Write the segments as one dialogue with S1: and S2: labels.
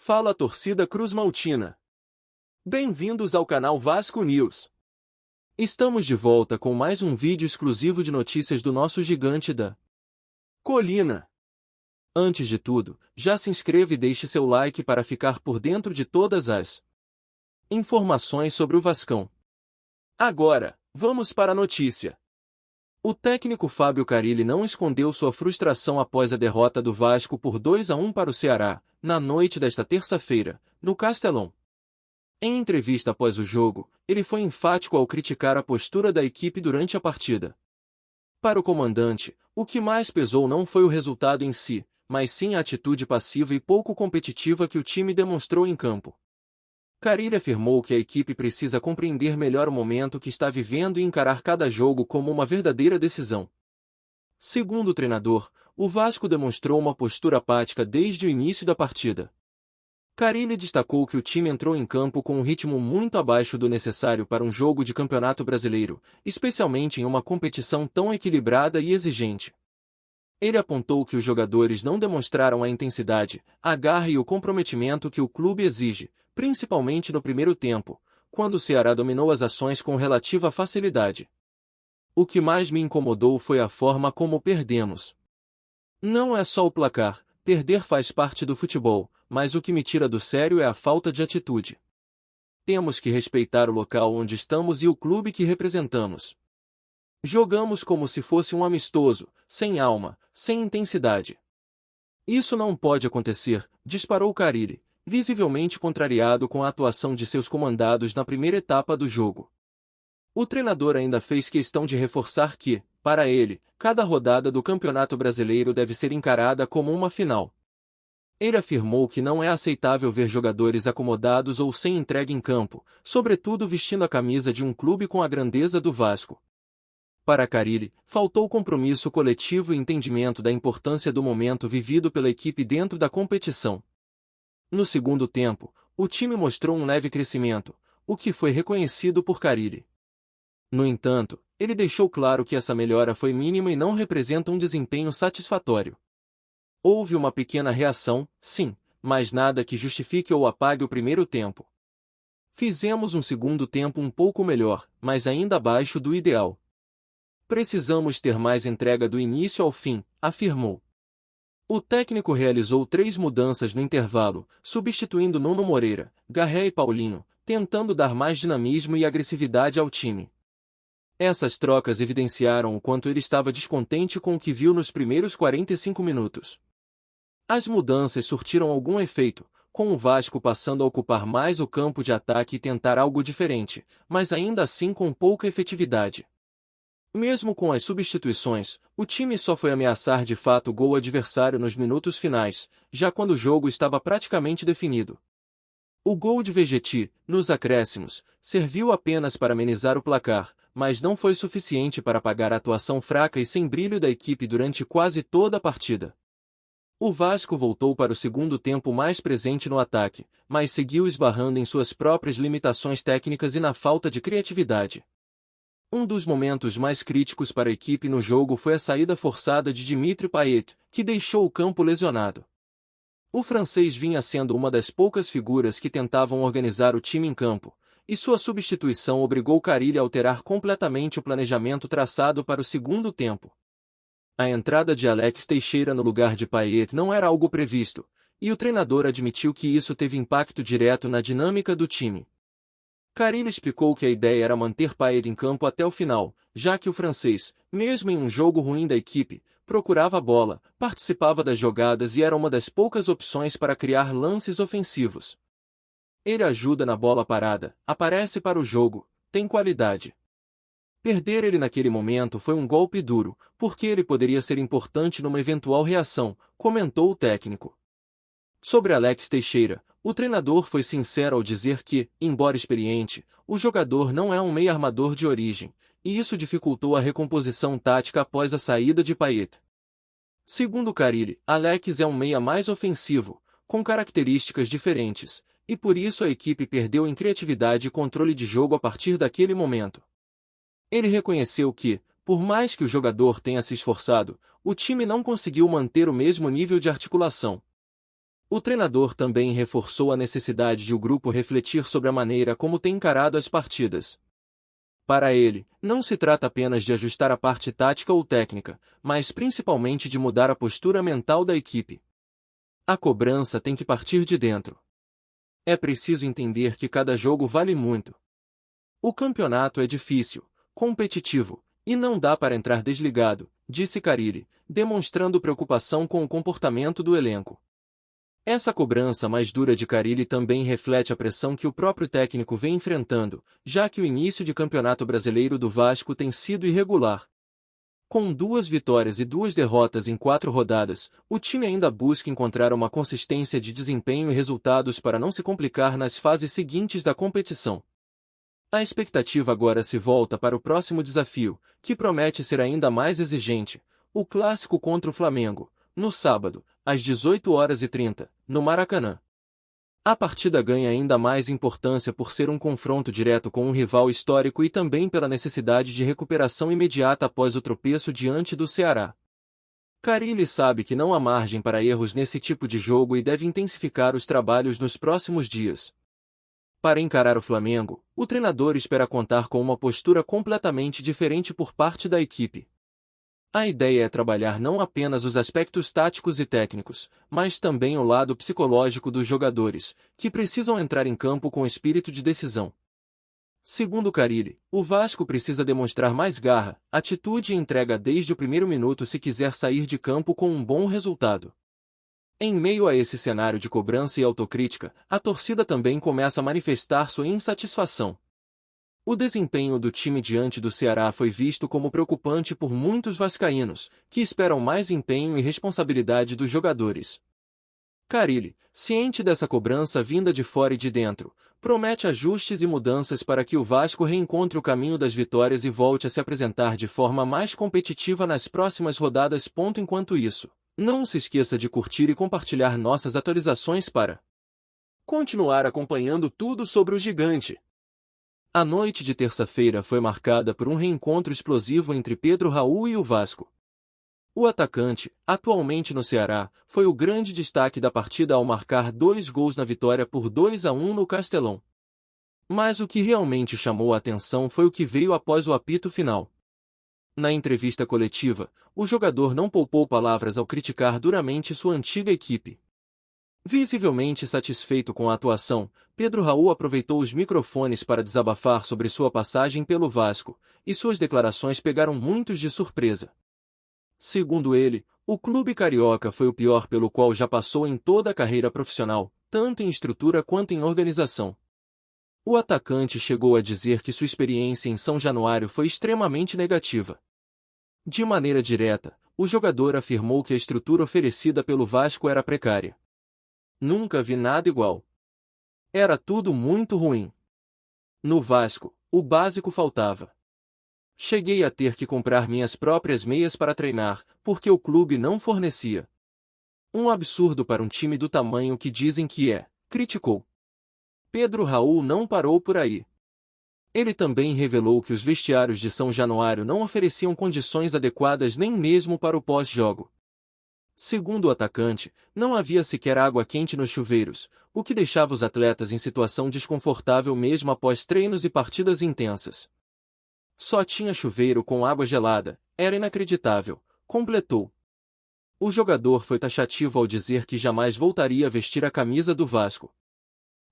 S1: Fala torcida cruzmaltina. Bem-vindos ao canal Vasco News. Estamos de volta com mais um vídeo exclusivo de notícias do nosso gigante da colina. Antes de tudo, já se inscreva e deixe seu like para ficar por dentro de todas as informações sobre o Vascão. Agora, vamos para a notícia. O técnico Fábio Carille não escondeu sua frustração após a derrota do Vasco por 2-1 para o Ceará, na noite desta terça-feira, no Castelão. Em entrevista após o jogo, ele foi enfático ao criticar a postura da equipe durante a partida. Para o comandante, o que mais pesou não foi o resultado em si, mas sim a atitude passiva e pouco competitiva que o time demonstrou em campo. Carille afirmou que a equipe precisa compreender melhor o momento que está vivendo e encarar cada jogo como uma verdadeira decisão. Segundo o treinador, o Vasco demonstrou uma postura apática desde o início da partida. Carille destacou que o time entrou em campo com um ritmo muito abaixo do necessário para um jogo de campeonato brasileiro, especialmente em uma competição tão equilibrada e exigente. Ele apontou que os jogadores não demonstraram a intensidade, a garra e o comprometimento que o clube exige, principalmente no primeiro tempo, quando o Ceará dominou as ações com relativa facilidade. O que mais me incomodou foi a forma como perdemos. Não é só o placar, perder faz parte do futebol, mas o que me tira do sério é a falta de atitude. Temos que respeitar o local onde estamos e o clube que representamos. Jogamos como se fosse um amistoso, sem alma, sem intensidade. Isso não pode acontecer, disparou Carille, visivelmente contrariado com a atuação de seus comandados na primeira etapa do jogo. O treinador ainda fez questão de reforçar que, para ele, cada rodada do Campeonato Brasileiro deve ser encarada como uma final. Ele afirmou que não é aceitável ver jogadores acomodados ou sem entrega em campo, sobretudo vestindo a camisa de um clube com a grandeza do Vasco. Para Carille, faltou compromisso coletivo e entendimento da importância do momento vivido pela equipe dentro da competição. No segundo tempo, o time mostrou um leve crescimento, o que foi reconhecido por Carille. No entanto, ele deixou claro que essa melhora foi mínima e não representa um desempenho satisfatório. Houve uma pequena reação, sim, mas nada que justifique ou apague o primeiro tempo. Fizemos um segundo tempo um pouco melhor, mas ainda abaixo do ideal. Precisamos ter mais entrega do início ao fim, afirmou. O técnico realizou 3 mudanças no intervalo, substituindo Nuno Moreira, Garré e Paulinho, tentando dar mais dinamismo e agressividade ao time. Essas trocas evidenciaram o quanto ele estava descontente com o que viu nos primeiros 45 minutos. As mudanças surtiram algum efeito, com o Vasco passando a ocupar mais o campo de ataque e tentar algo diferente, mas ainda assim com pouca efetividade. Mesmo com as substituições, o time só foi ameaçar de fato o gol adversário nos minutos finais, já quando o jogo estava praticamente definido. O gol de Vegetti, nos acréscimos, serviu apenas para amenizar o placar, mas não foi suficiente para apagar a atuação fraca e sem brilho da equipe durante quase toda a partida. O Vasco voltou para o segundo tempo mais presente no ataque, mas seguiu esbarrando em suas próprias limitações técnicas e na falta de criatividade. Um dos momentos mais críticos para a equipe no jogo foi a saída forçada de Dimitri Payet, que deixou o campo lesionado. O francês vinha sendo uma das poucas figuras que tentavam organizar o time em campo, e sua substituição obrigou Carille a alterar completamente o planejamento traçado para o segundo tempo. A entrada de Alex Teixeira no lugar de Payet não era algo previsto, e o treinador admitiu que isso teve impacto direto na dinâmica do time. Carille explicou que a ideia era manter Payet em campo até o final, já que o francês, mesmo em um jogo ruim da equipe, procurava a bola, participava das jogadas e era uma das poucas opções para criar lances ofensivos. Ele ajuda na bola parada, aparece para o jogo, tem qualidade. Perder ele naquele momento foi um golpe duro, porque ele poderia ser importante numa eventual reação, comentou o técnico. Sobre Alex Teixeira, o treinador foi sincero ao dizer que, embora experiente, o jogador não é um meio-armador de origem, e isso dificultou a recomposição tática após a saída de Payet. Segundo Carille, Alex é um meia mais ofensivo, com características diferentes, e por isso a equipe perdeu em criatividade e controle de jogo a partir daquele momento. Ele reconheceu que, por mais que o jogador tenha se esforçado, o time não conseguiu manter o mesmo nível de articulação. O treinador também reforçou a necessidade de o grupo refletir sobre a maneira como tem encarado as partidas. Para ele, não se trata apenas de ajustar a parte tática ou técnica, mas principalmente de mudar a postura mental da equipe. A cobrança tem que partir de dentro. É preciso entender que cada jogo vale muito. O campeonato é difícil, competitivo, e não dá para entrar desligado, disse Carille, demonstrando preocupação com o comportamento do elenco. Essa cobrança mais dura de Carille também reflete a pressão que o próprio técnico vem enfrentando, já que o início de campeonato brasileiro do Vasco tem sido irregular. Com 2 vitórias e 2 derrotas em 4 rodadas, o time ainda busca encontrar uma consistência de desempenho e resultados para não se complicar nas fases seguintes da competição. A expectativa agora se volta para o próximo desafio, que promete ser ainda mais exigente, o clássico contra o Flamengo, no sábado, às 18h30, no Maracanã. A partida ganha ainda mais importância por ser um confronto direto com um rival histórico e também pela necessidade de recuperação imediata após o tropeço diante do Ceará. Carille sabe que não há margem para erros nesse tipo de jogo e deve intensificar os trabalhos nos próximos dias. Para encarar o Flamengo, o treinador espera contar com uma postura completamente diferente por parte da equipe. A ideia é trabalhar não apenas os aspectos táticos e técnicos, mas também o lado psicológico dos jogadores, que precisam entrar em campo com espírito de decisão. Segundo Carille, o Vasco precisa demonstrar mais garra, atitude e entrega desde o primeiro minuto se quiser sair de campo com um bom resultado. Em meio a esse cenário de cobrança e autocrítica, a torcida também começa a manifestar sua insatisfação. O desempenho do time diante do Ceará foi visto como preocupante por muitos vascaínos, que esperam mais empenho e responsabilidade dos jogadores. Carille, ciente dessa cobrança vinda de fora e de dentro, promete ajustes e mudanças para que o Vasco reencontre o caminho das vitórias e volte a se apresentar de forma mais competitiva nas próximas rodadas. Enquanto isso, não se esqueça de curtir e compartilhar nossas atualizações para continuar acompanhando tudo sobre o gigante. A noite de terça-feira foi marcada por um reencontro explosivo entre Pedro Raul e o Vasco. O atacante, atualmente no Ceará, foi o grande destaque da partida ao marcar 2 gols na vitória por 2-1 no Castelão. Mas o que realmente chamou a atenção foi o que veio após o apito final. Na entrevista coletiva, o jogador não poupou palavras ao criticar duramente sua antiga equipe. Visivelmente satisfeito com a atuação, Pedro Raul aproveitou os microfones para desabafar sobre sua passagem pelo Vasco, e suas declarações pegaram muitos de surpresa. Segundo ele, o clube carioca foi o pior pelo qual já passou em toda a carreira profissional, tanto em estrutura quanto em organização. O atacante chegou a dizer que sua experiência em São Januário foi extremamente negativa. De maneira direta, o jogador afirmou que a estrutura oferecida pelo Vasco era precária. Nunca vi nada igual. Era tudo muito ruim. No Vasco, o básico faltava. Cheguei a ter que comprar minhas próprias meias para treinar, porque o clube não fornecia. Um absurdo para um time do tamanho que dizem que é, criticou. Pedro Raul não parou por aí. Ele também revelou que os vestiários de São Januário não ofereciam condições adequadas nem mesmo para o pós-jogo. Segundo o atacante, não havia sequer água quente nos chuveiros, o que deixava os atletas em situação desconfortável mesmo após treinos e partidas intensas. Só tinha chuveiro com água gelada, era inacreditável, completou. O jogador foi taxativo ao dizer que jamais voltaria a vestir a camisa do Vasco.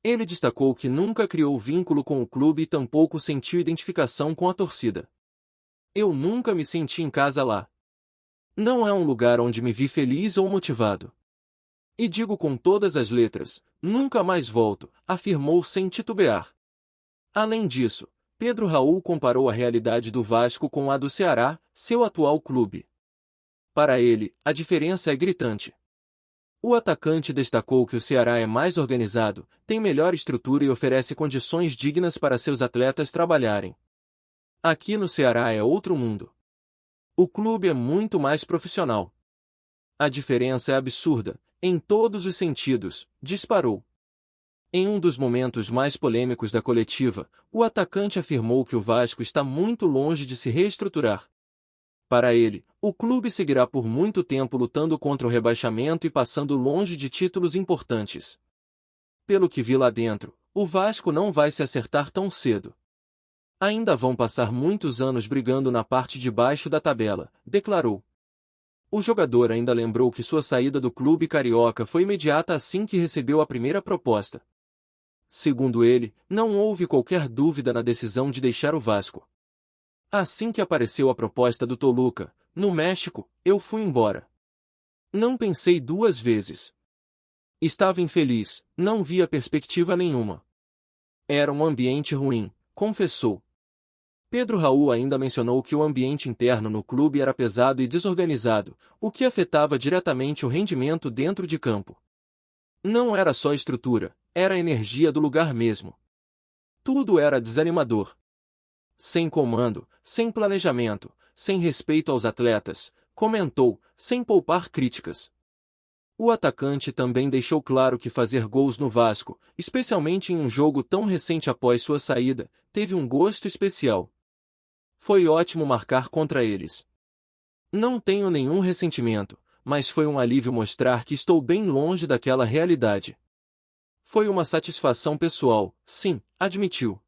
S1: Ele destacou que nunca criou vínculo com o clube e tampouco sentiu identificação com a torcida. Eu nunca me senti em casa lá. Não é um lugar onde me vi feliz ou motivado. E digo com todas as letras, nunca mais volto, afirmou sem titubear. Além disso, Pedro Raul comparou a realidade do Vasco com a do Ceará, seu atual clube. Para ele, a diferença é gritante. O atacante destacou que o Ceará é mais organizado, tem melhor estrutura e oferece condições dignas para seus atletas trabalharem. Aqui no Ceará é outro mundo. O clube é muito mais profissional. A diferença é absurda, em todos os sentidos, disparou. Em um dos momentos mais polêmicos da coletiva, o atacante afirmou que o Vasco está muito longe de se reestruturar. Para ele, o clube seguirá por muito tempo lutando contra o rebaixamento e passando longe de títulos importantes. Pelo que vi lá dentro, o Vasco não vai se acertar tão cedo. Ainda vão passar muitos anos brigando na parte de baixo da tabela, declarou. O jogador ainda lembrou que sua saída do clube carioca foi imediata assim que recebeu a primeira proposta. Segundo ele, não houve qualquer dúvida na decisão de deixar o Vasco. Assim que apareceu a proposta do Toluca, no México, eu fui embora. Não pensei duas vezes. Estava infeliz, não via perspectiva nenhuma. Era um ambiente ruim, confessou. Pedro Raul ainda mencionou que o ambiente interno no clube era pesado e desorganizado, o que afetava diretamente o rendimento dentro de campo. Não era só estrutura, era a energia do lugar mesmo. Tudo era desanimador. Sem comando, sem planejamento, sem respeito aos atletas, comentou, sem poupar críticas. O atacante também deixou claro que fazer gols no Vasco, especialmente em um jogo tão recente após sua saída, teve um gosto especial. Foi ótimo marcar contra eles. Não tenho nenhum ressentimento, mas foi um alívio mostrar que estou bem longe daquela realidade. Foi uma satisfação pessoal, sim, admitiu.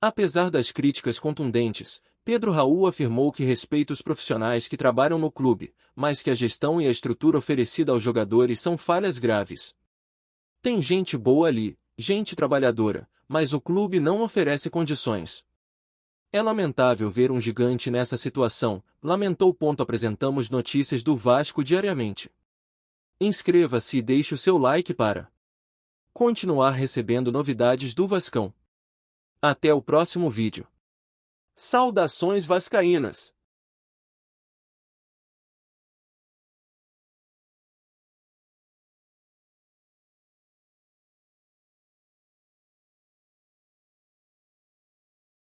S1: Apesar das críticas contundentes, Pedro Raul afirmou que respeita os profissionais que trabalham no clube, mas que a gestão e a estrutura oferecida aos jogadores são falhas graves. Tem gente boa ali, gente trabalhadora, mas o clube não oferece condições. É lamentável ver um gigante nessa situação, lamentou. Apresentamos notícias do Vasco diariamente. Inscreva-se e deixe o seu like para continuar recebendo novidades do Vascão. Até o próximo vídeo. Saudações vascaínas!